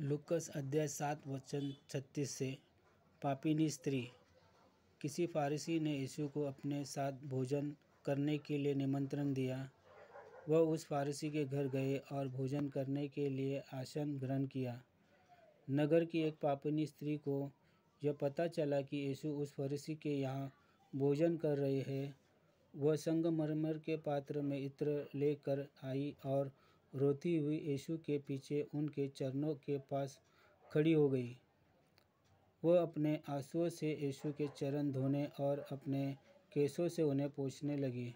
लूकस अध्याय 7 वचन 36 से। पापिनी स्त्री। किसी फारिसी ने यीशु को अपने साथ भोजन करने के लिए निमंत्रण दिया। वह उस फारिसी के घर गए और भोजन करने के लिए आसन ग्रहण किया। नगर की एक पापिनी स्त्री को यह पता चला कि यीशु उस फारिसी के यहाँ भोजन कर रहे हैं। वह संगमरमर के पात्र में इत्र लेकर आई और रोती हुई यीशु के पीछे उनके चरणों के पास खड़ी हो गई। वह अपने आंसुओं से यीशु के चरण धोने और अपने केशों से उन्हें पोंछने लगी।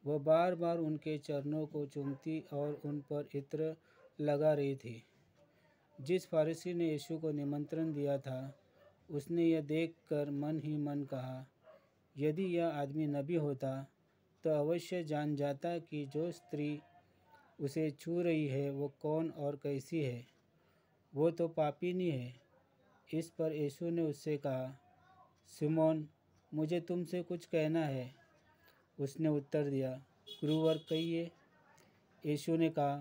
वह बार बार उनके चरणों को चूमती और उन पर इत्र लगा रही थी। जिस फारिसी ने यीशु को निमंत्रण दिया था, उसने यह देखकर मन ही मन कहा, यदि यह आदमी नबी होता तो अवश्य जान जाता कि जो स्त्री उसे छू रही है वो कौन और कैसी है। वो तो पापिनी है। इस पर यीशु ने उससे कहा, सिमोन, मुझे तुमसे कुछ कहना है। उसने उत्तर दिया, गुरुवर, कहिए। यीशु ने कहा,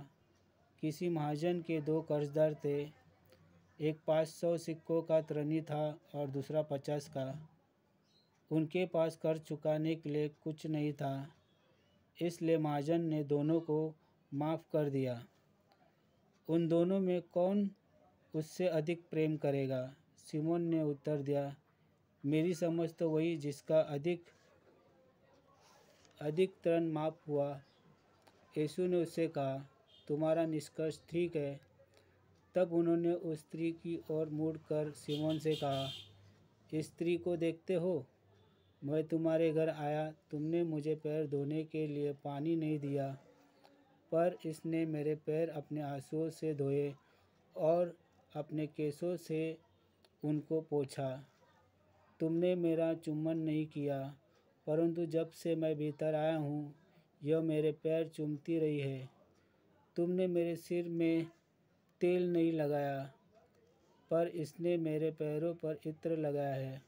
किसी महाजन के 2 कर्जदार थे। एक 500 सिक्कों का ऋणी था और दूसरा 50 का। उनके पास कर्ज चुकाने के लिए कुछ नहीं था, इसलिए महाजन ने दोनों को माफ़ कर दिया। उन दोनों में कौन उससे अधिक प्रेम करेगा? सिमोन ने उत्तर दिया, मेरी समझ तो वही जिसका अधिक ऋण माफ़ हुआ। यीशु ने उससे कहा, तुम्हारा निष्कर्ष ठीक है। तब उन्होंने उस स्त्री की ओर मुड़कर सिमोन से कहा, इस स्त्री को देखते हो? मैं तुम्हारे घर आया, तुमने मुझे पैर धोने के लिए पानी नहीं दिया, पर इसने मेरे पैर अपने आंसुओं से धोए और अपने केशों से उनको पोंछा। तुमने मेरा चुम्बन नहीं किया, परंतु जब से मैं भीतर आया हूँ, यह मेरे पैर चूमती रही है। तुमने मेरे सिर में तेल नहीं लगाया, पर इसने मेरे पैरों पर इत्र लगाया है।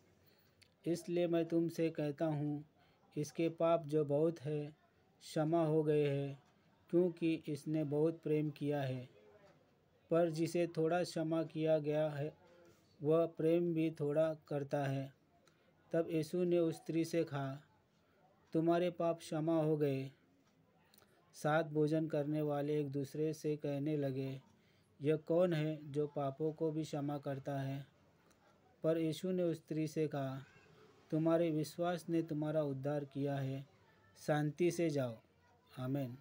इसलिए मैं तुमसे कहता हूँ, इसके पाप जो बहुत है क्षमा हो गए हैं, क्योंकि इसने बहुत प्रेम किया है। पर जिसे थोड़ा क्षमा किया गया है, वह प्रेम भी थोड़ा करता है। तब यीशु ने उस स्त्री से कहा, तुम्हारे पाप क्षमा हो गए। साथ भोजन करने वाले एक दूसरे से कहने लगे, यह कौन है जो पापों को भी क्षमा करता है? पर यीशु ने उस स्त्री से कहा, तुम्हारे विश्वास ने तुम्हारा उद्धार किया है। शांति से जाओ। आमीन।